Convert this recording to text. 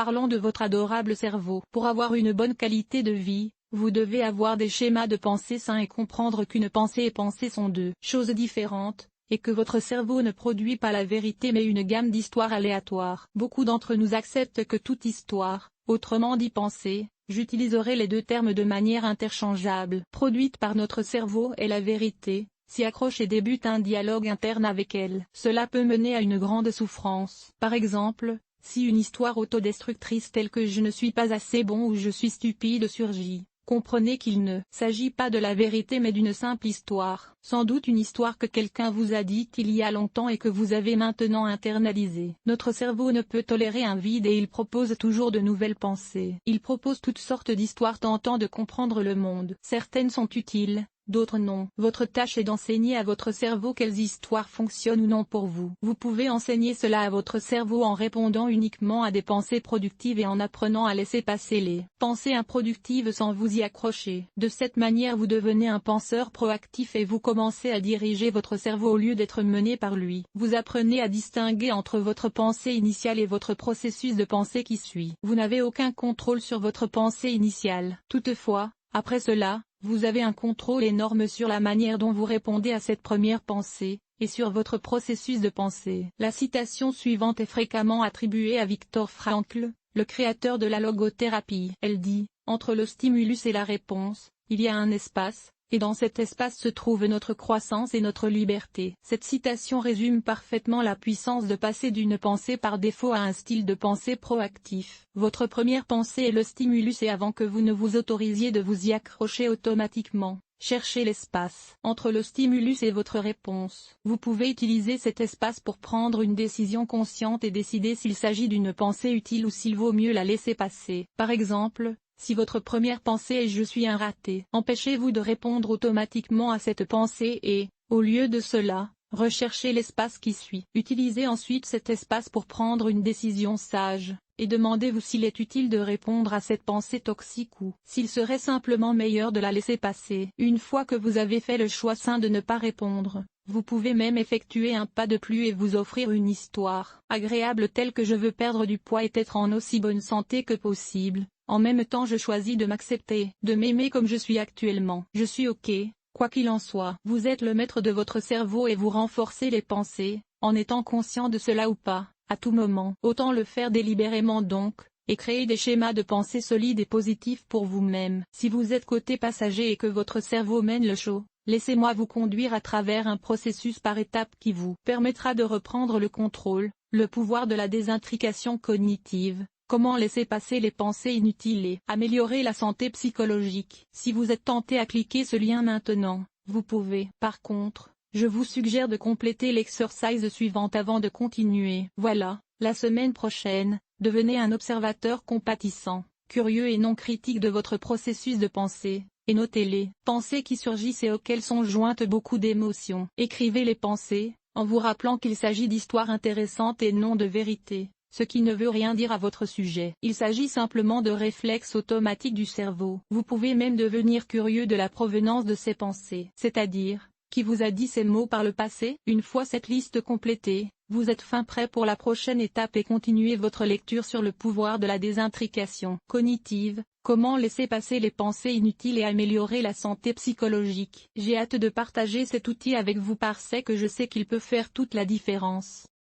Parlons de votre adorable cerveau. Pour avoir une bonne qualité de vie, vous devez avoir des schémas de pensée sains et comprendre qu'une pensée et pensée sont deux choses différentes, et que votre cerveau ne produit pas la vérité mais une gamme d'histoires aléatoires. Beaucoup d'entre nous acceptent que toute histoire, autrement dit pensée, j'utiliserai les deux termes de manière interchangeable, produite par notre cerveau est la vérité, s'y accroche et débute un dialogue interne avec elle. Cela peut mener à une grande souffrance. Par exemple, si une histoire autodestructrice telle que je ne suis pas assez bon ou je suis stupide surgit, comprenez qu'il ne s'agit pas de la vérité mais d'une simple histoire. Sans doute une histoire que quelqu'un vous a dite il y a longtemps et que vous avez maintenant internalisée. Notre cerveau ne peut tolérer un vide et il propose toujours de nouvelles pensées. Il propose toutes sortes d'histoires tentant de comprendre le monde. Certaines sont utiles, d'autres non. Votre tâche est d'enseigner à votre cerveau quelles histoires fonctionnent ou non pour vous. Vous pouvez enseigner cela à votre cerveau en répondant uniquement à des pensées productives et en apprenant à laisser passer les pensées improductives sans vous y accrocher. De cette manière vous devenez un penseur proactif et vous commencez à diriger votre cerveau au lieu d'être mené par lui. Vous apprenez à distinguer entre votre pensée initiale et votre processus de pensée qui suit. Vous n'avez aucun contrôle sur votre pensée initiale. Toutefois, après cela, vous avez un contrôle énorme sur la manière dont vous répondez à cette première pensée, et sur votre processus de pensée. La citation suivante est fréquemment attribuée à Viktor Frankl, le créateur de la logothérapie. Elle dit, « Entre le stimulus et la réponse, il y a un espace, et dans cet espace se trouve notre croissance et notre liberté. » Cette citation résume parfaitement la puissance de passer d'une pensée par défaut à un style de pensée proactif. Votre première pensée est le stimulus et avant que vous ne vous autorisiez de vous y accrocher automatiquement, cherchez l'espace entre le stimulus et votre réponse. Vous pouvez utiliser cet espace pour prendre une décision consciente et décider s'il s'agit d'une pensée utile ou s'il vaut mieux la laisser passer. Par exemple, si votre première pensée est « je suis un raté », empêchez-vous de répondre automatiquement à cette pensée et, au lieu de cela, recherchez l'espace qui suit. Utilisez ensuite cet espace pour prendre une décision sage, et demandez-vous s'il est utile de répondre à cette pensée toxique ou s'il serait simplement meilleur de la laisser passer. Une fois que vous avez fait le choix sain de ne pas répondre, vous pouvez même effectuer un pas de plus et vous offrir une histoire agréable telle que « je veux perdre du poids et être en aussi bonne santé que possible. En même temps je choisis de m'accepter, de m'aimer comme je suis actuellement. Je suis ok, quoi qu'il en soit. » Vous êtes le maître de votre cerveau et vous renforcez les pensées, en étant conscient de cela ou pas, à tout moment. Autant le faire délibérément donc, et créer des schémas de pensée solides et positifs pour vous-même. Si vous êtes côté passager et que votre cerveau mène le show, laissez-moi vous conduire à travers un processus par étapes qui vous permettra de reprendre le contrôle, le pouvoir de la désintrication cognitive. Comment laisser passer les pensées inutiles et améliorer la santé psychologique. Si vous êtes tenté à cliquer ce lien maintenant, vous pouvez. Par contre, je vous suggère de compléter l'exercice suivante avant de continuer. Voilà, la semaine prochaine, devenez un observateur compatissant, curieux et non critique de votre processus de pensée, et notez-les pensées qui surgissent et auxquelles sont jointes beaucoup d'émotions. Écrivez les pensées, en vous rappelant qu'il s'agit d'histoires intéressantes et non de vérité. Ce qui ne veut rien dire à votre sujet. Il s'agit simplement de réflexes automatiques du cerveau. Vous pouvez même devenir curieux de la provenance de ces pensées. C'est-à-dire, qui vous a dit ces mots par le passé? Une fois cette liste complétée, vous êtes fin prêt pour la prochaine étape et continuez votre lecture sur le pouvoir de la désintrication cognitive, comment laisser passer les pensées inutiles et améliorer la santé psychologique. J'ai hâte de partager cet outil avec vous parce que je sais qu'il peut faire toute la différence.